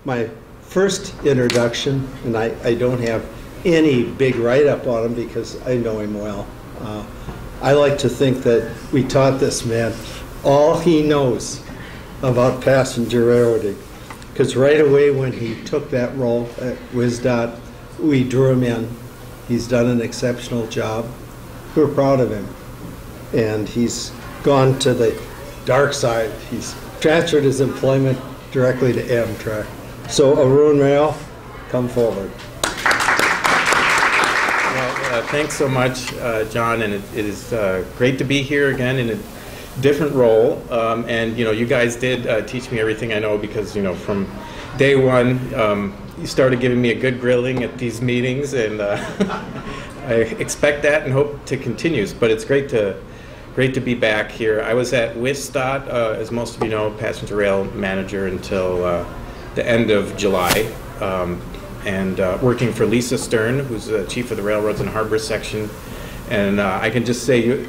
my first introduction, and I don't have any big write-up on him because I know him well. I like to think that we taught this man all he knows about passenger railroading, because right away when he took that role at WisDOT, we drew him in. He's done an exceptional job. We're proud of him. And he's gone to the dark side. He's transferred his employment directly to Amtrak. So Arun Rao, come forward. Thanks so much, John, and it is great to be here again in a different role. And you guys did teach me everything I know, because from day one you started giving me a good grilling at these meetings, and I expect that and hope to continue. But it's great to be back here. I was at WisDOT, as most of you know, passenger rail manager until the end of July. And working for Lisa Stern, who's the chief of the Railroads and Harbor section. And I can just say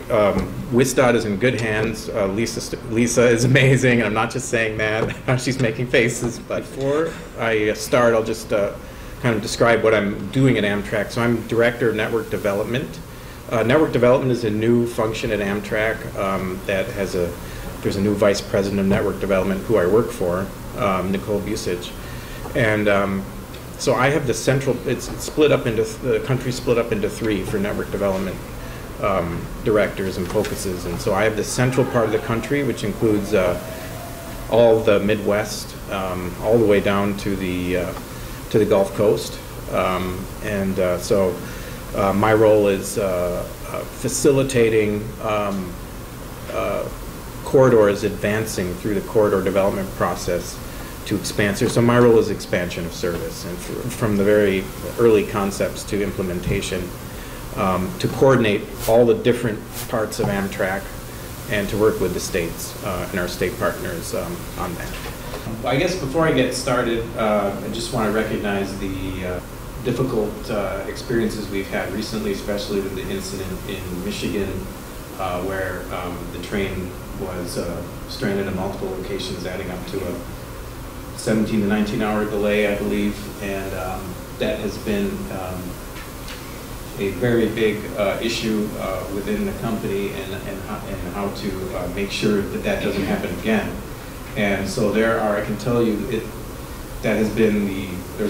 WisDOT is in good hands. Lisa is amazing, and I'm not just saying that. She's making faces. But before I start, I'll just kind of describe what I'm doing at Amtrak. So I'm Director of Network Development. Network Development is a new function at Amtrak that has there's a new Vice President of Network Development who I work for, Nicole Busich. And so I have the central, it's split up into, the country's split up into three for network development directors and focuses. And so I have the central part of the country, which includes all the Midwest, all the way down to the Gulf Coast. So my role is facilitating corridors advancing through the corridor development process to expand. So my role is expansion of service, and from the very early concepts to implementation, to coordinate all the different parts of Amtrak and to work with the states and our state partners on that. I guess before I get started, I just want to recognize the difficult experiences we've had recently, especially with the incident in Michigan where the train was stranded in multiple locations, adding up to a 17 to 19 hour delay, I believe, and that has been a very big issue within the company, and how to make sure that that doesn't happen again. And so I can tell you, there's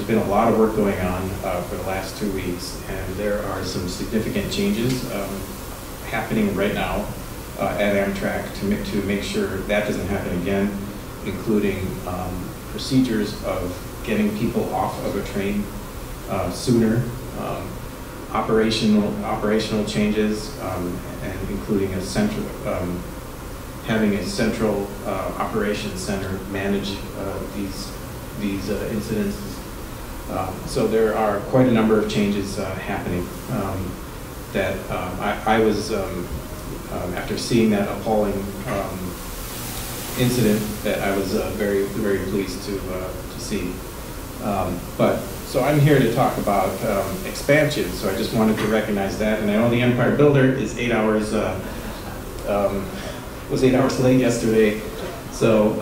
been a lot of work going on for the last 2 weeks, and there are some significant changes happening right now at Amtrak to make sure that doesn't happen again, including procedures of getting people off of a train sooner, operational changes, and including having a central operations center manage these incidents. So there are quite a number of changes happening that I was, after seeing that appalling incident, that I was very, very pleased to see. So I'm here to talk about expansion, so I just wanted to recognize that. And I know the Empire Builder is 8 hours, was 8 hours late yesterday, so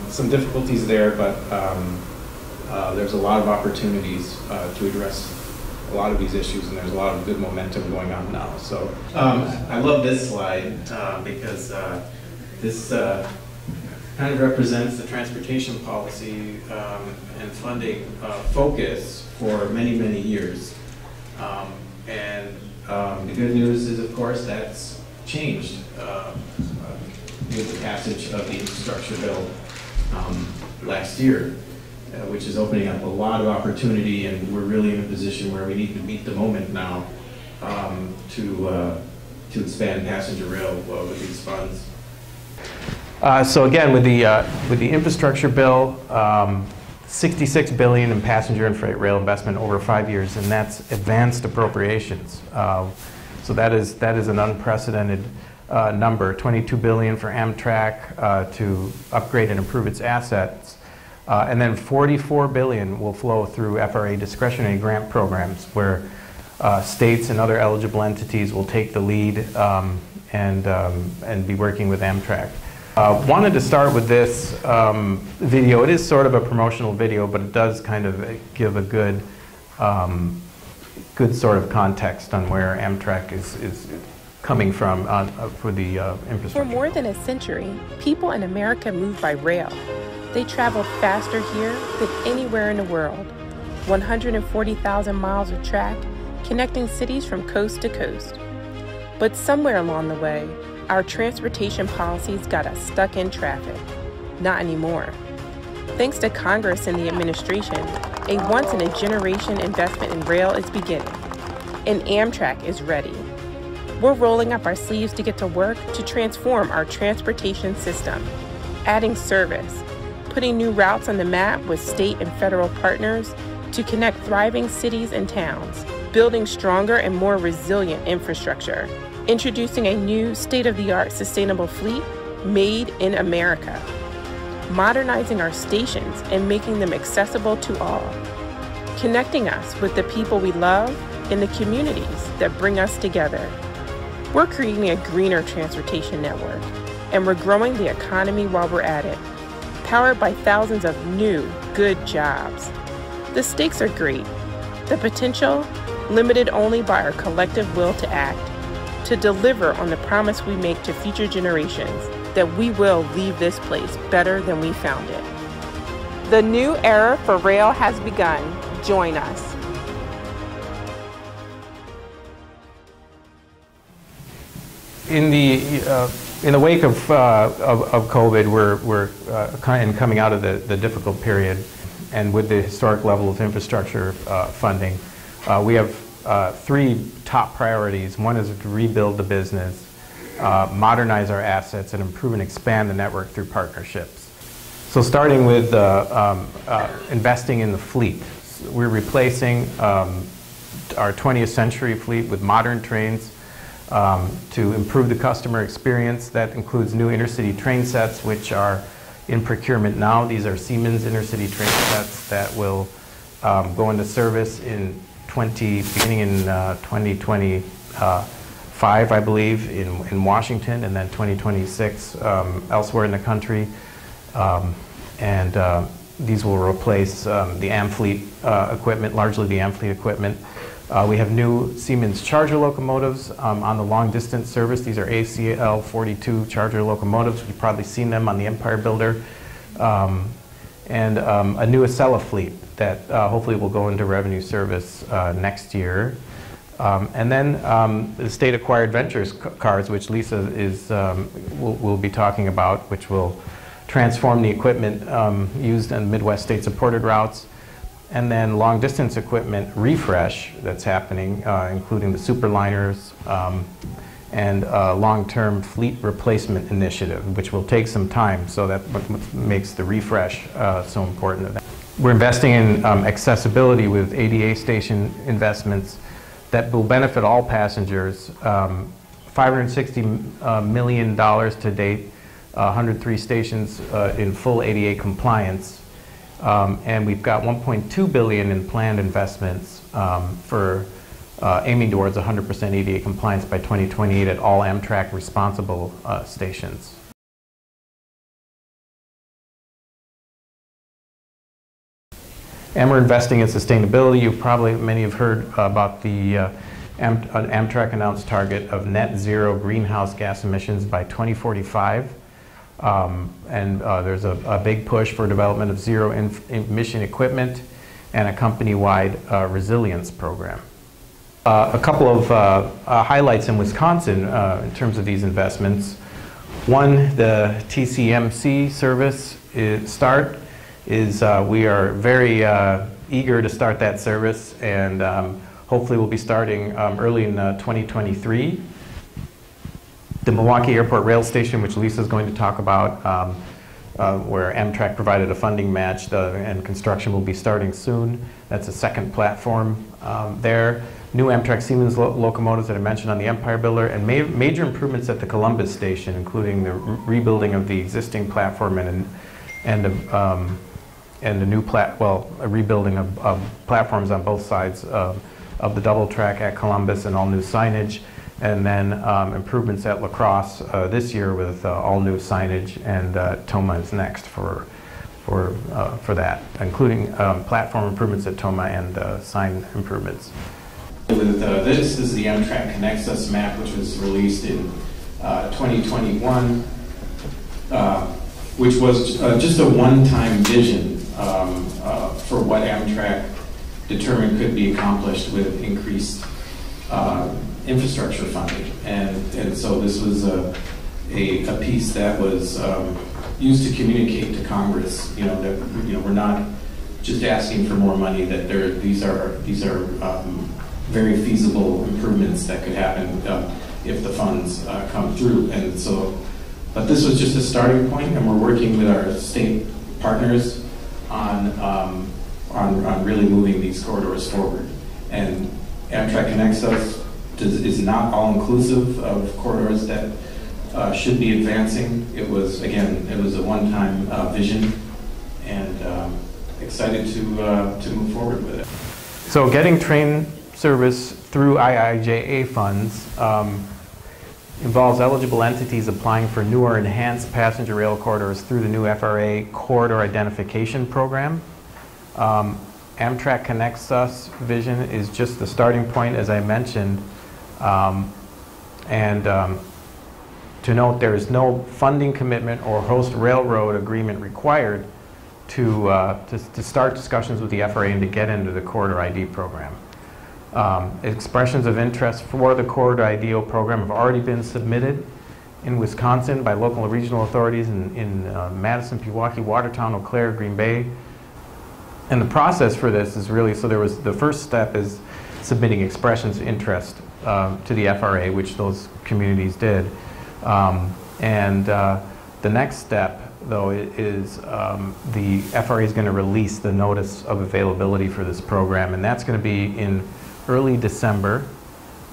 some difficulties there, but there's a lot of opportunities to address a lot of these issues, and there's a lot of good momentum going on now. So I love this slide because this kind of represents the transportation policy and funding focus for many, many years. The good news is, of course, that's changed with the passage of the infrastructure bill last year, which is opening up a lot of opportunity, and we're really in a position where we need to meet the moment now to expand passenger rail with these funds. So again, with the infrastructure bill, $66 billion in passenger and freight rail investment over 5 years, and that's advanced appropriations. So that is an unprecedented number. $22 billion for Amtrak to upgrade and improve its assets, and then $44 billion will flow through FRA discretionary grant programs, where states and other eligible entities will take the lead and be working with Amtrak. Wanted to start with this video. It is sort of a promotional video, but it does kind of give a good sort of context on where Amtrak is coming from for the infrastructure. For more than a century, people in America moved by rail. They traveled faster here than anywhere in the world. 140,000 miles of track connecting cities from coast to coast. But somewhere along the way, our transportation policies got us stuck in traffic. Not anymore. Thanks to Congress and the administration, a once-in-a-generation investment in rail is beginning, and Amtrak is ready. We're rolling up our sleeves to get to work to transform our transportation system, adding service, putting new routes on the map with state and federal partners to connect thriving cities and towns, building stronger and more resilient infrastructure, introducing a new state-of-the-art sustainable fleet made in America, modernizing our stations and making them accessible to all, connecting us with the people we love and the communities that bring us together. We're creating a greener transportation network, and we're growing the economy while we're at it, powered by thousands of new, good jobs. The stakes are great. The potential, limited only by our collective will to act, to deliver on the promise we make to future generations that we will leave this place better than we found it. The new era for rail has begun. Join us. In the wake of COVID, we're kind of coming out of the difficult period, and with the historic level of infrastructure funding, we have three top priorities. One is to rebuild the business, modernize our assets, and improve and expand the network through partnerships. So starting with investing in the fleet. We're replacing our 20th century fleet with modern trains to improve the customer experience. That includes new intercity train sets, which are in procurement now. These are Siemens intercity train sets that will go into service beginning in 2025, I believe, in Washington, and then 2026 elsewhere in the country. These will replace the Amfleet equipment, largely the Amfleet equipment. We have new Siemens Charger locomotives on the long distance service. These are ACL 42 Charger locomotives. You've probably seen them on the Empire Builder. And a new Acela fleet that hopefully will go into revenue service next year. And then the state-acquired ventures cars, which Lisa will be talking about, which will transform the equipment used in Midwest state-supported routes. And then long-distance equipment refresh that's happening, including the superliners and long-term fleet replacement initiative, which will take some time, so that makes the refresh so important. We're investing in accessibility with ADA station investments that will benefit all passengers. $560 million to date, 103 stations in full ADA compliance. And we've got $1.2 billion in planned investments for aiming towards 100% ADA compliance by 2028 at all Amtrak responsible stations. And we're investing in sustainability. Many have heard about the Amtrak announced target of net zero greenhouse gas emissions by 2045. There's a big push for development of zero emission equipment and a company-wide resilience program. A couple of highlights in Wisconsin in terms of these investments. One, the TCMC service we are very eager to start that service, and hopefully we'll be starting early in 2023. The Milwaukee Airport Rail Station, which Lisa's going to talk about, where Amtrak provided a funding match, and construction will be starting soon. That's a second platform there. New Amtrak Siemens locomotives that I mentioned on the Empire Builder, and major improvements at the Columbus station, including the rebuilding of the existing platform and a rebuilding of platforms on both sides of the double track at Columbus, and all new signage, and then improvements at La Crosse this year with all new signage, and Toma is next for that, including platform improvements at Toma and sign improvements. This is the Amtrak Connects Us map, which was released in 2021, which was just a one-time vision for what Amtrak determined could be accomplished with increased infrastructure funding. And so this was a piece that was used to communicate to Congress, that we're not just asking for more money, that these are very feasible improvements that could happen if the funds come through. And so, but this was just a starting point, and we're working with our state partners on really moving these corridors forward. And Amtrak Connects Us is not all-inclusive of corridors that should be advancing. It was a one-time vision, and excited to move forward with it. So getting train service through IIJA funds involves eligible entities applying for new or enhanced passenger rail corridors through the new FRA Corridor Identification Program. Amtrak Connects Us vision is just the starting point, as I mentioned, to note, there is no funding commitment or host railroad agreement required to start discussions with the FRA and to get into the Corridor ID program. Expressions of interest for the Corridor IDO program have already been submitted in Wisconsin by local and regional authorities in Madison, Pewaukee, Watertown, Eau Claire, Green Bay. And the process for this is really, so the first step is submitting expressions of interest to the FRA, which those communities did. The next step, though, is the FRA is going to release the notice of availability for this program, and that's going to be in early December,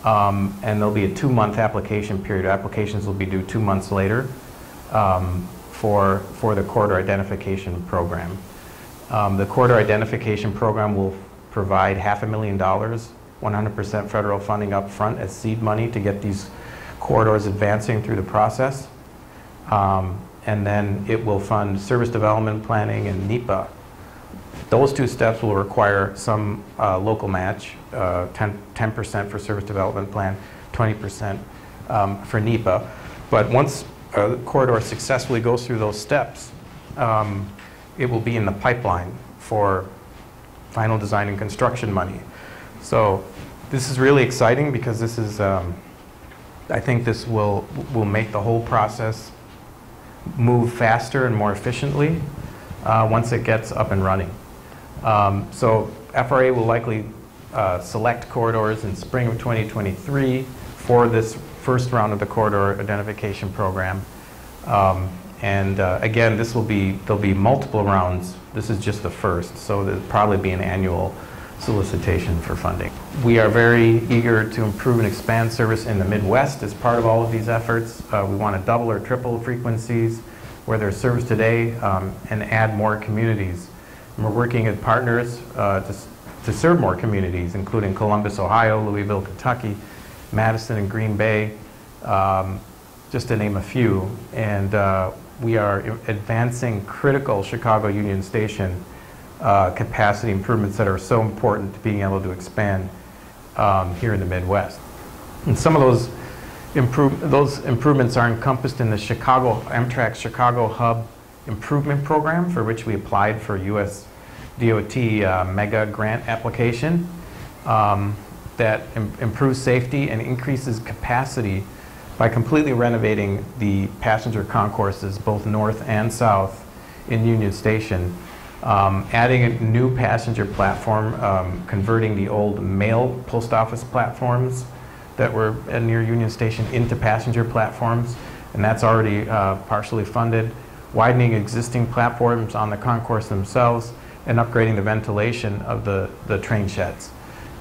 and there'll be a 2-month application period. Applications will be due 2 months later for the Corridor Identification Program. The Corridor Identification Program will provide $500,000, 100% federal funding up front as seed money to get these corridors advancing through the process. And then it will fund service development planning and NEPA. Those two steps will require some local match, 10% for service development plan, 20% for NEPA. But once a corridor successfully goes through those steps, it will be in the pipeline for final design and construction money. So this is really exciting because this is, I think this will make the whole process move faster and more efficiently once it gets up and running. So FRA will likely select corridors in spring of 2023 for this first round of the Corridor Identification Program. Again, there'll be multiple rounds. This is just the first, so there'll probably be an annual solicitation for funding. We are very eager to improve and expand service in the Midwest as part of all of these efforts. We want to double or triple frequencies where there's service today and add more communities. And we're working with partners to serve more communities, including Columbus, Ohio, Louisville, Kentucky, Madison and Green Bay, just to name a few. And we are advancing critical Chicago Union Station capacity improvements that are so important to being able to expand here in the Midwest. And some of those improvements are encompassed in the Amtrak Chicago Hub Improvement Program, for which we applied for U.S. DOT mega grant application that improves safety and increases capacity by completely renovating the passenger concourses, both north and south, in Union Station. Adding a new passenger platform, converting the old mail post office platforms that were near Union Station into passenger platforms, and that's already partially funded. Widening existing platforms on the concourse themselves, and upgrading the ventilation of the train sheds.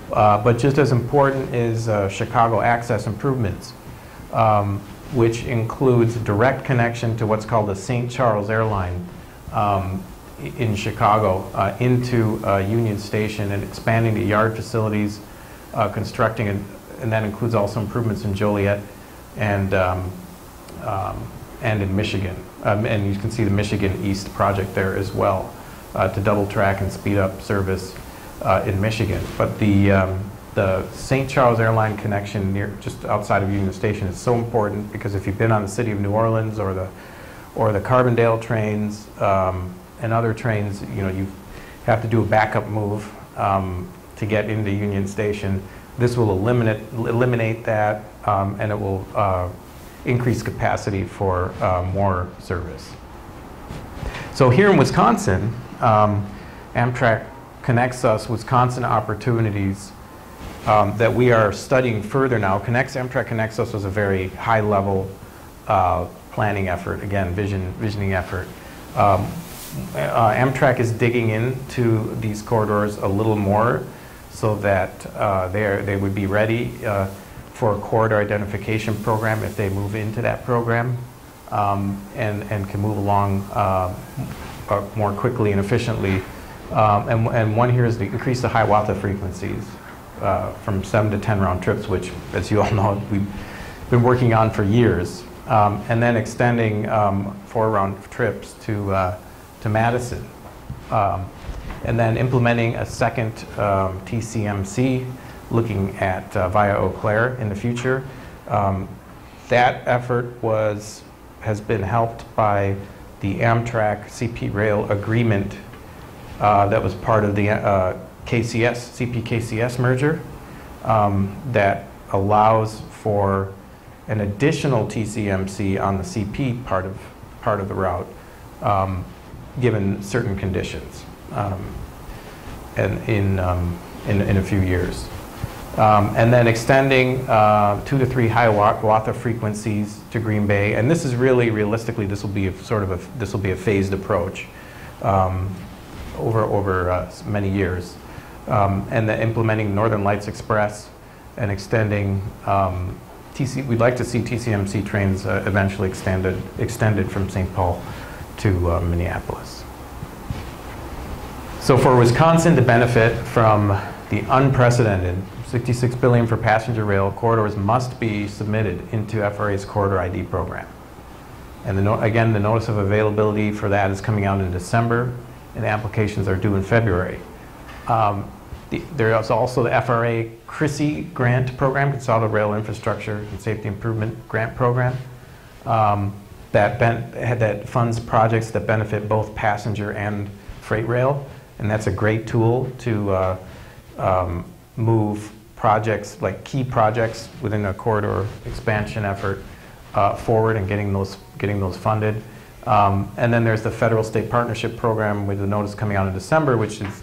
But just as important is Chicago access improvements, which includes direct connection to what's called the St. Charles Airline in Chicago into Union Station, and expanding the yard facilities, constructing and that includes also improvements in Joliet and in Michigan. And you can see the Michigan East project there as well, to double track and speed up service in Michigan. But the St. Charles airline connection just outside of Union Station is so important, because if you've been on the City of New Orleans or the Carbondale trains and other trains, you have to do a backup move to get into Union Station. This will eliminate that, and it will increase capacity for more service. So here in Wisconsin, Amtrak connects us Wisconsin opportunities that we are studying further now. Amtrak Connects Us was a very high-level planning effort, again, visioning effort. Amtrak is digging into these corridors a little more so that they would be ready for a corridor identification program if they move into that program, and can move along more quickly and efficiently. And one here is to increase the Hiawatha frequencies from 7 to 10 round trips, which, as you all know, we've been working on for years, and then extending 4 round trips to Madison, and then implementing a second TCMC, looking at via Eau Claire in the future. That effort has been helped by the Amtrak CP Rail agreement that was part of the CP-KCS merger, that allows for an additional TCMC on the CP part of the route, given certain conditions, and in a few years. And then extending 2 to 3 Hiawatha frequencies to Green Bay, and this is really, realistically, this will be a phased approach over many years, and then implementing Northern Lights Express and extending we'd like to see TCMC trains eventually extended from St. Paul to Minneapolis. So for Wisconsin to benefit from the unprecedented $66 billion for passenger rail, corridors must be submitted into FRA's Corridor ID program. And again, the notice of availability for that is coming out in December, and applications are due in February. There is also the FRA CRISI grant program, Consolidated Rail Infrastructure and Safety Improvement Grant Program, that funds projects that benefit both passenger and freight rail. And that's a great tool to move projects, like key projects within a corridor expansion effort, forward, and getting those funded. And then there's the Federal State Partnership Program with the notice coming out in December, which is,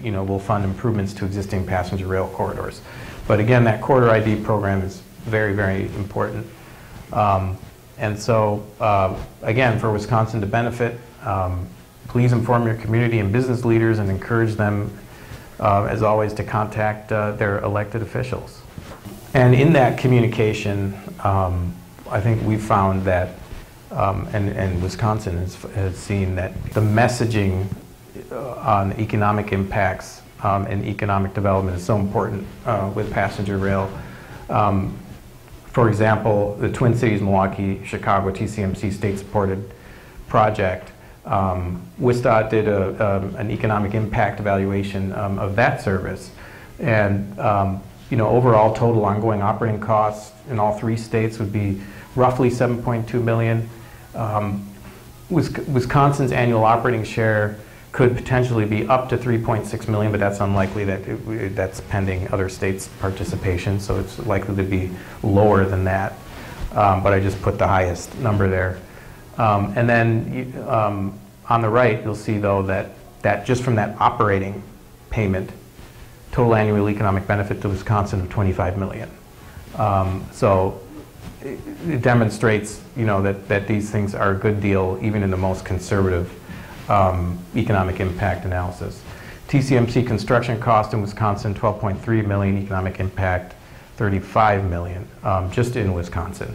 will fund improvements to existing passenger rail corridors. But again, that Corridor ID program is very, very important. And so, again, for Wisconsin to benefit, please inform your community and business leaders and encourage them, as always, to contact their elected officials. And in that communication, I think we've found that, and Wisconsin has seen that the messaging on economic impacts and economic development is so important with passenger rail. For example, the Twin Cities, Milwaukee, Chicago TCMC state-supported project, WisDOT did an economic impact evaluation of that service, and overall total ongoing operating costs in all 3 states would be roughly $7.2 million. Wisconsin's annual operating share could potentially be up to $3.6 million, but that's unlikely. That's pending other states' participation, so it's likely to be lower than that. But I just put the highest number there. And then on the right, you'll see, though, that just from that operating payment, total annual economic benefit to Wisconsin of $25 million. So it demonstrates, that these things are a good deal, even in the most conservative economic impact analysis. TCMC construction cost in Wisconsin, $12.3 million, economic impact, $35 million, just in Wisconsin.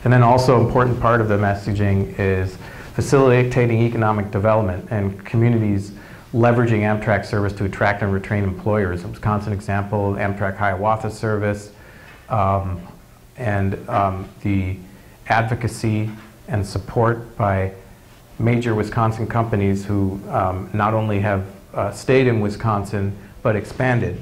And then also important part of the messaging is facilitating economic development and communities leveraging Amtrak service to attract and retain employers. In Wisconsin example, Amtrak Hiawatha service, and the advocacy and support by major Wisconsin companies who not only have stayed in Wisconsin but expanded,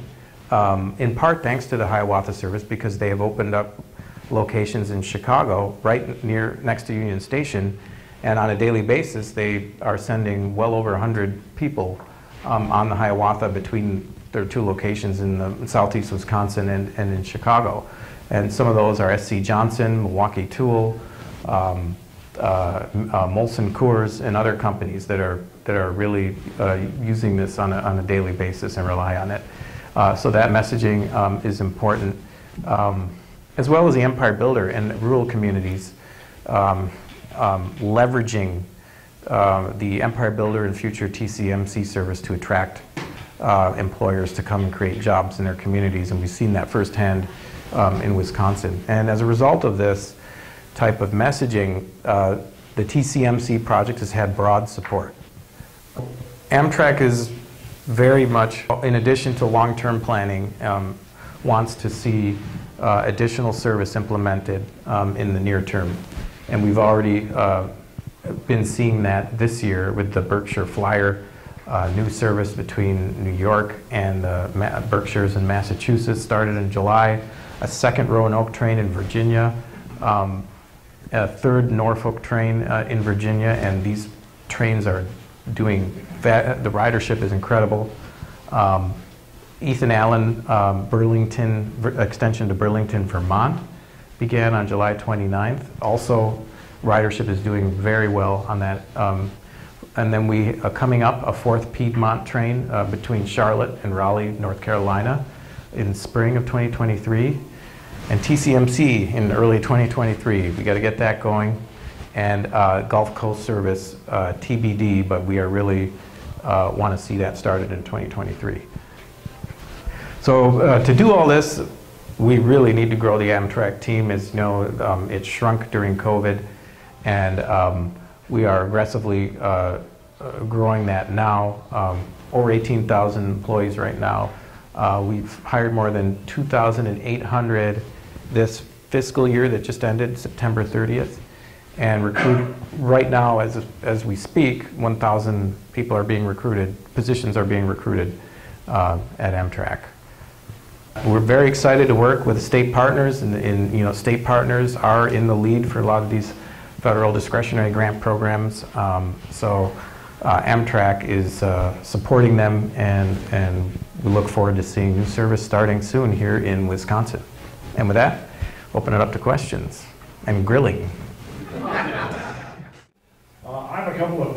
in part thanks to the Hiawatha service, because they have opened up locations in Chicago right next to Union Station, and on a daily basis they are sending well over 100 people on the Hiawatha between their two locations in the southeast Wisconsin and in Chicago. And some of those are SC Johnson, Milwaukee Tool, Molson Coors, and other companies that are really using this on a daily basis and rely on it. So that messaging is important, as well as the Empire Builder and rural communities leveraging the Empire Builder and future TCMC service to attract employers to come and create jobs in their communities, and we've seen that firsthand in Wisconsin. And as a result of this type of messaging, the TCMC project has had broad support. Amtrak is very much, in addition to long-term planning, wants to see additional service implemented in the near term. And we've already been seeing that this year with the Berkshire Flyer new service between New York and the Berkshires in Massachusetts started in July, a second Roanoke train in Virginia, a third Norfolk train in Virginia, and these trains are doing, the ridership is incredible. Ethan Allen Burlington extension to Burlington, Vermont began on July 29th. Also, ridership is doing very well on that. And then we are coming up a fourth Piedmont train between Charlotte and Raleigh, North Carolina in spring of 2023. And TCMC in early 2023. We got to get that going. And Gulf Coast service, TBD, but we are really want to see that started in 2023. So to do all this, we really need to grow the Amtrak team. As you know, it shrunk during COVID, and we are aggressively growing that now. Over 18,000 employees right now. We've hired more than 2,800 this fiscal year that just ended, September 30th. And recruit right now, as we speak, 1,000 people are being recruited, positions are being recruited at Amtrak. We're very excited to work with state partners, and you know, state partners are in the lead for a lot of these federal discretionary grant programs. Amtrak is supporting them, and we look forward to seeing new service starting soon here in Wisconsin. And with that, open it up to questions and grilling. I have a couple of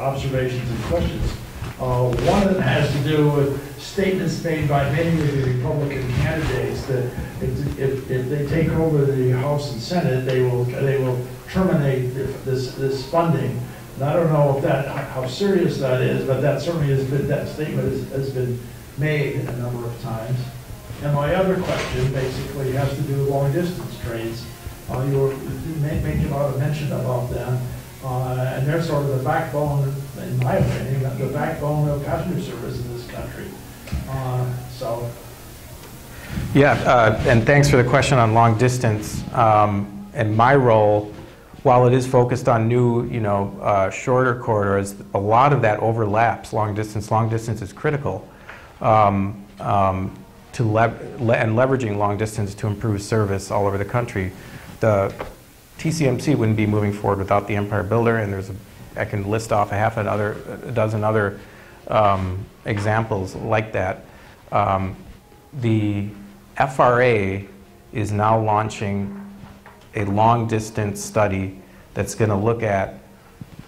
observations and questions. One of them has to do with statements made by many of the Republican candidates that if they take over the House and Senate, they will terminate this funding. And I don't know if how serious that is, but that certainly that statement has been made a number of times. And my other question basically has to do with long distance trains. You were making a lot of mention about them, and they're sort of the backbone, in my opinion, the backbone of passenger service in this country. Yeah, and thanks for the question on long distance. And my role, while it is focused on new, shorter corridors, a lot of that overlaps long distance. Long distance is critical and leveraging long distance to improve service all over the country. The TCMC wouldn't be moving forward without the Empire Builder, and I can list off a dozen other examples like that. The FRA is now launching a long distance study that's going to look at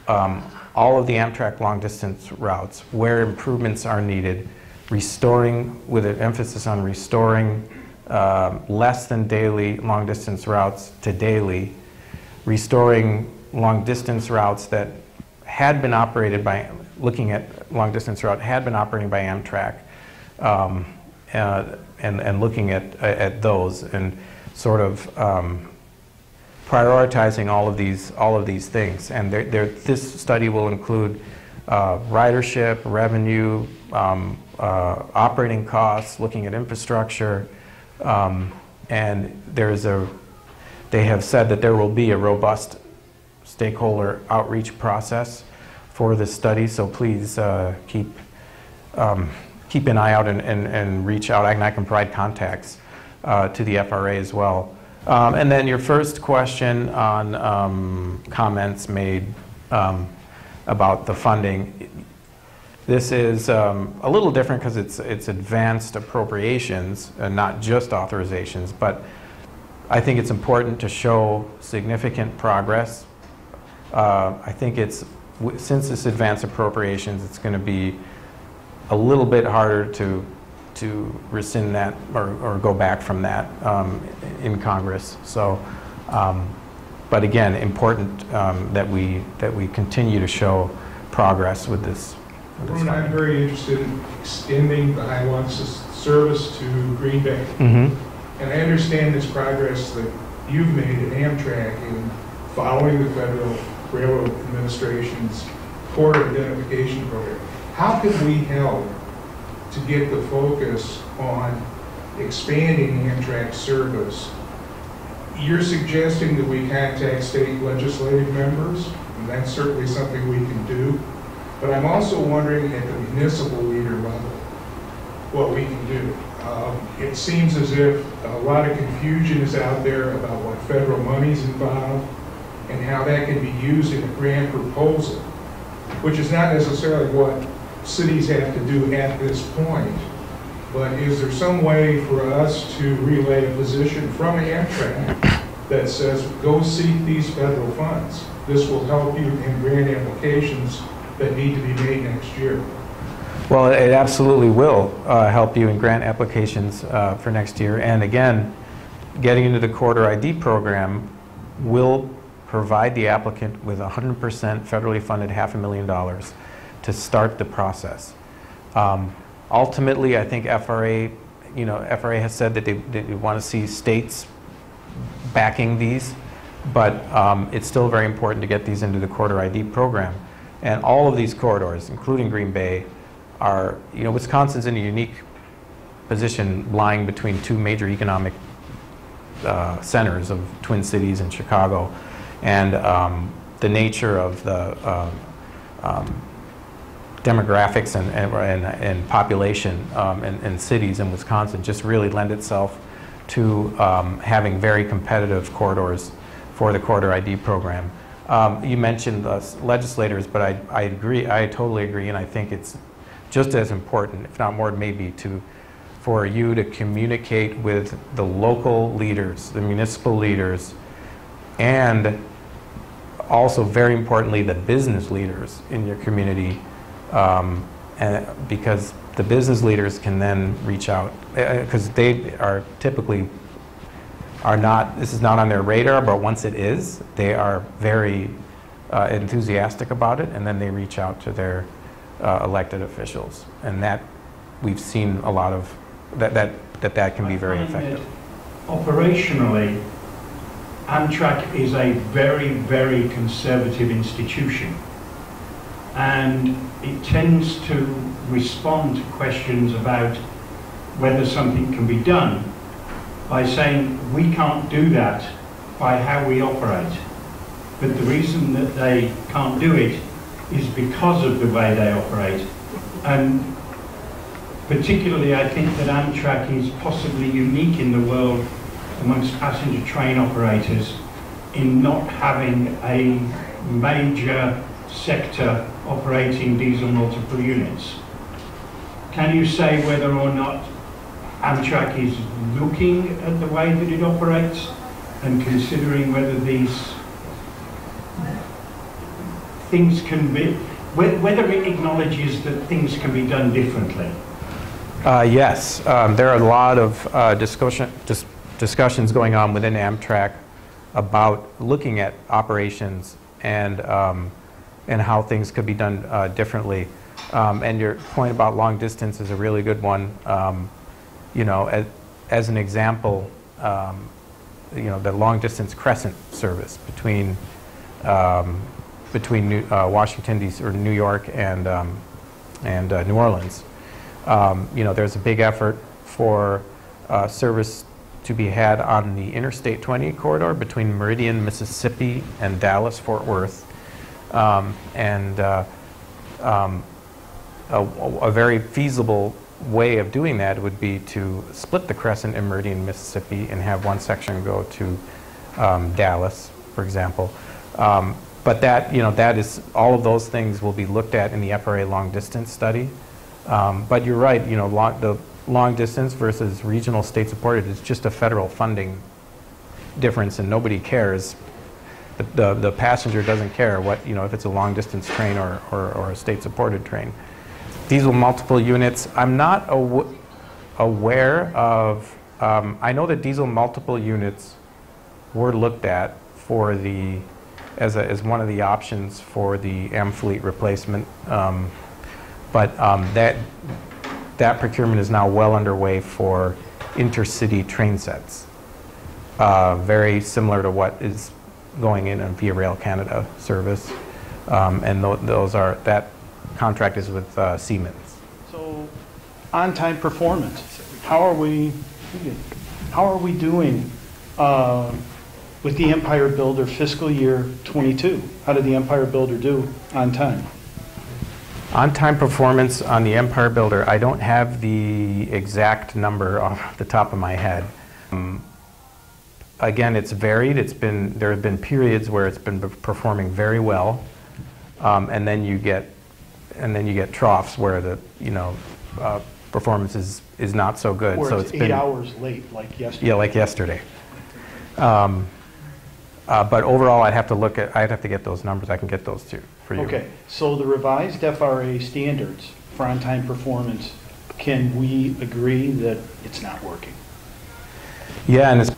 all of the Amtrak long distance routes, where improvements are needed, restoring, with an emphasis on restoring less than daily long distance routes to daily, restoring long distance routes that had been operated by, looking at long distance route had been operating by Amtrak, and looking at those and sort of prioritizing all of these things. And this study will include ridership, revenue, operating costs, looking at infrastructure, and they have said that there will be a robust stakeholder outreach process for this study, so please keep an eye out and reach out, and I can provide contacts to the FRA as well. And then your first question on comments made about the funding. This is a little different because it's advanced appropriations and not just authorizations, but I think it's important to show significant progress. I think since it's advanced appropriations, it's going to be a little bit harder to rescind that or go back from that in Congress. So, but again, important that we continue to show progress with this. Arun, I'm very interested in extending the Highland service to Green Bay. Mm-hmm. And I understand this progress that you've made at Amtrak in following the Federal Railroad Administration's corridor identification program. How can we help to get the focus on expanding Amtrak service? You're suggesting that we contact state legislative members, and that's certainly something we can do. But I'm also wondering at the municipal leader level what we can do. It seems as if a lot of confusion is out there about what federal money's involved and how that can be used in a grant proposal, which is not necessarily what cities have to do at this point. But is there some way for us to relay a position from Amtrak that says, go seek these federal funds? This will help you in grant applications that need to be made next year. Well, it absolutely will help you in grant applications for next year. And again, getting into the corridor ID program will provide the applicant with 100% federally funded $500,000 to start the process. Ultimately, I think FRA has said that they want to see states backing these, but it's still very important to get these into the corridor ID program. And all of these corridors, including Green Bay, are, Wisconsin's in a unique position lying between two major economic centers of Twin Cities and Chicago. And the nature of the demographics and population in cities in Wisconsin just really lend itself to having very competitive corridors for the corridor ID program. You mentioned legislators, but I agree, I totally agree, and I think it's just as important, if not more maybe, for you to communicate with the local leaders, the municipal leaders, and also very importantly the business leaders in your community, because the business leaders can then reach out, because they are typically not, this is not on their radar, but once it is, they are very enthusiastic about it, and then they reach out to their elected officials, and that we've seen a lot of that can be very effective. Operationally, Amtrak is a very, very conservative institution, and it tends to respond to questions about whether something can be done by saying we can't do that by how we operate. But the reason that they can't do it is because of the way they operate. And particularly I think that Amtrak is possibly unique in the world amongst passenger train operators in not having a major sector operating diesel multiple units. Can you say whether or not Amtrak is looking at the way that it operates and considering whether these things can be, whether it acknowledges that things can be done differently? Yes, there are a lot of discussions going on within Amtrak about looking at operations and how things could be done differently. And your point about long distance is a really good one. As an example, the long-distance Crescent service between Washington D.C. or New York and New Orleans. There's a big effort for service to be had on the Interstate 20 corridor between Meridian, Mississippi, and Dallas, Fort Worth, and a very feasible way of doing that would be to split the Crescent in Meridian, Mississippi, and have one section go to Dallas, for example. But that is, all of those things will be looked at in the FRA long distance study. But you're right, the long distance versus regional state supported is just a federal funding difference, and nobody cares. The passenger doesn't care what, if it's a long distance train or a state supported train. Diesel multiple units, I'm not aware of, I know that diesel multiple units were looked at for as one of the options for the M fleet replacement, but that procurement is now well underway for intercity train sets, very similar to what is going in Via Rail Canada service, and that contract is with Siemens. So, on-time performance. How are we doing with the Empire Builder fiscal year 22? How did the Empire Builder do on time? On-time performance on the Empire Builder, I don't have the exact number off the top of my head. Again, it's varied. There have been periods where it's been performing very well, and then you get troughs where the performance is not so good. Where so it's been 8 hours late, like yesterday. Yeah, like yesterday. But overall, I'd have to get those numbers. I can get those too for you. Okay, so the revised FRA standards for on-time performance, can we agree that it's not working? Yeah, and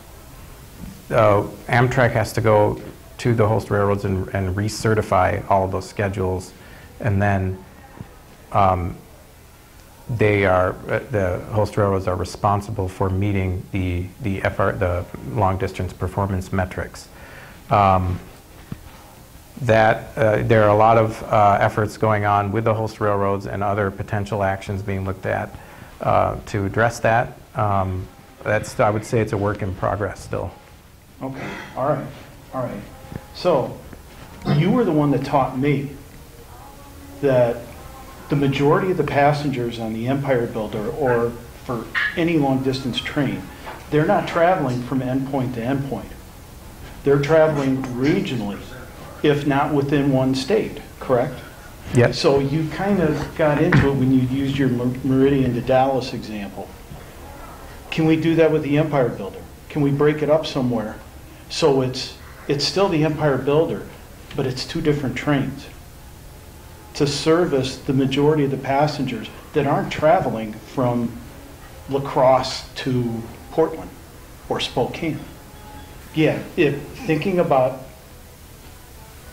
Amtrak has to go to the host railroads and recertify all of those schedules, and then the host railroads are responsible for meeting the long distance performance metrics. There are a lot of efforts going on with the host railroads and other potential actions being looked at to address that. I would say it's a work in progress still. Okay, all right. So, you were the one that taught me that the majority of the passengers on the Empire Builder or for any long distance train, they're not traveling from endpoint to endpoint. They're traveling regionally, if not within one state, correct? Yes. So you kind of got into it when you used your Meridian to Dallas example. Can we do that with the Empire Builder? Can we break it up somewhere so it's still the Empire Builder, but it's two different trains to service the majority of the passengers that aren't traveling from La Crosse to Portland or Spokane? Yeah, thinking about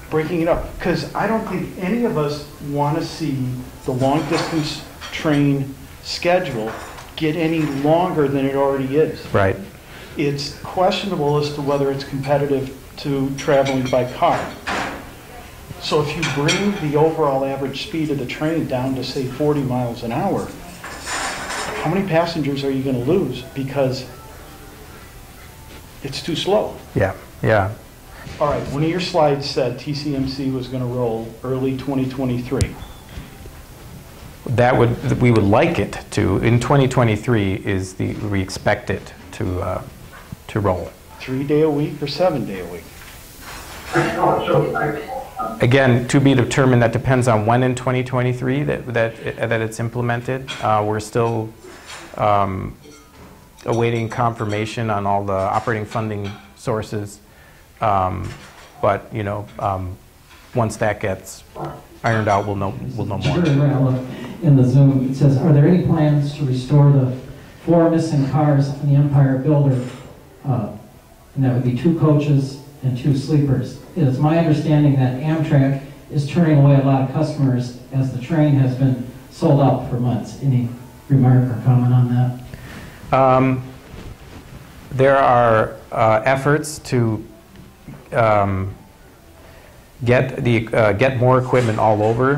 breaking it up, because I don't think any of us want to see the long distance train schedule get any longer than it already is. Right. It's questionable as to whether it's competitive to traveling by car. So if you bring the overall average speed of the train down to, say, 40 miles an hour, how many passengers are you going to lose because it's too slow? Yeah. All right, one of your slides said TCMC was going to roll early 2023. We would like it to. In 2023 we expect it to roll. 3-day a week or 7-day a week? Again, to be determined. That depends on when in 2023 that it's implemented. We're still awaiting confirmation on all the operating funding sources. But once that gets ironed out, we'll know more. In the Zoom, it says, are there any plans to restore the 4 missing cars on the Empire Builder? And that would be 2 coaches and 2 sleepers. It is my understanding that Amtrak is turning away a lot of customers as the train has been sold out for months. Any remark or comment on that? There are efforts to get more equipment all over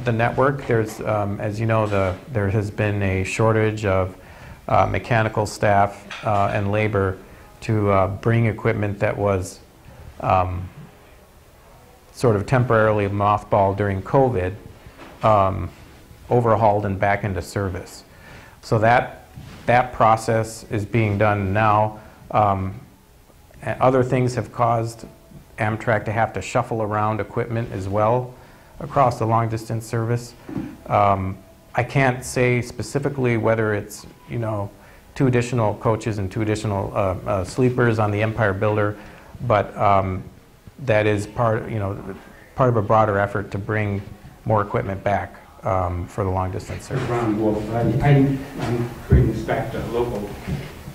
the network. There's, as you know, there has been a shortage of mechanical staff and labor to bring equipment that was sort of temporarily mothballed during COVID, overhauled and back into service. So that process is being done now. And other things have caused Amtrak to have to shuffle around equipment as well across the long distance service. I can't say specifically whether it's, you know, 2 additional coaches and 2 additional sleepers on the Empire Builder, but that is part of a broader effort to bring more equipment back for the long distance service. Ron Wolf, I'm bringing this back to local.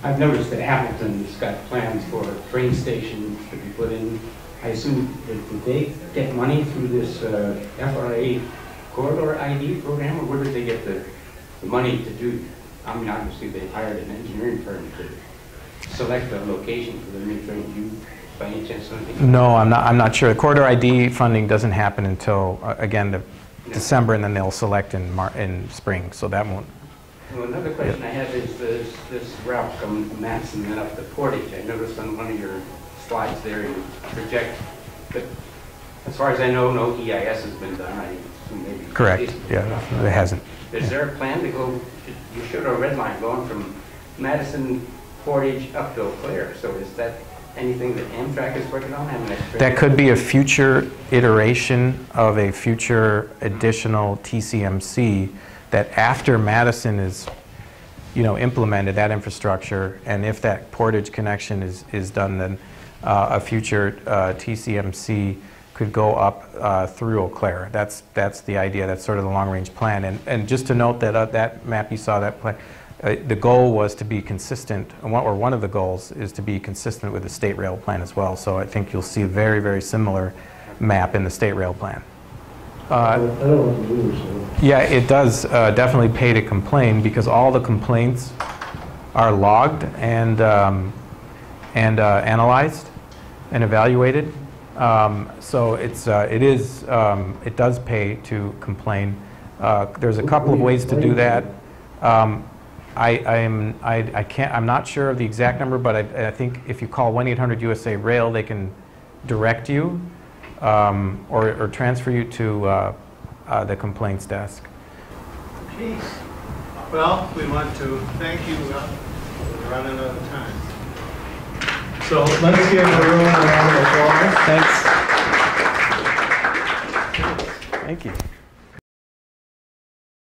I've noticed that Hamilton's got plans for a train station to be put in. I assume, did they get money through this FRA corridor ID program, or where did they get the money to do? I mean, obviously they hired an engineering firm to select a location for the new train. Do you, by any chance, know anything? No, I'm not sure. The corridor ID funding doesn't happen until again December, and then they'll select in spring. So that won't. Well, another question I have is this route coming from Madison and then up to Portage. I noticed on one of your slides there you project that, as far as I know, no EIS has been done. I assume maybe. Correct. Yeah, it hasn't. Is there a plan to go? You showed a red line going from Madison, Portage up to Eau Claire. So is that anything that Amtrak is working on? That could be a future iteration of a future additional TCMC that after Madison is, you know, implemented, that infrastructure, and if that Portage connection is done, then a future TCMC could go up through Eau Claire. That's the idea. That's sort of the long-range plan. And just to note that that map you saw, that plan, the goal was to be consistent, or one of the goals is to be consistent with the state rail plan as well. So I think you'll see a very, very similar map in the state rail plan. Yeah, it does definitely pay to complain, because all the complaints are logged and analyzed and evaluated. So it does pay to complain. There's a couple of ways to do that. I'm not sure of the exact number, but I think if you call 1-800-USA-RAIL, they can direct you or transfer you to the complaints desk. Okay. Well, we want to thank you. We're running out of time. So let's give the room a round of applause. Thanks. Thank you.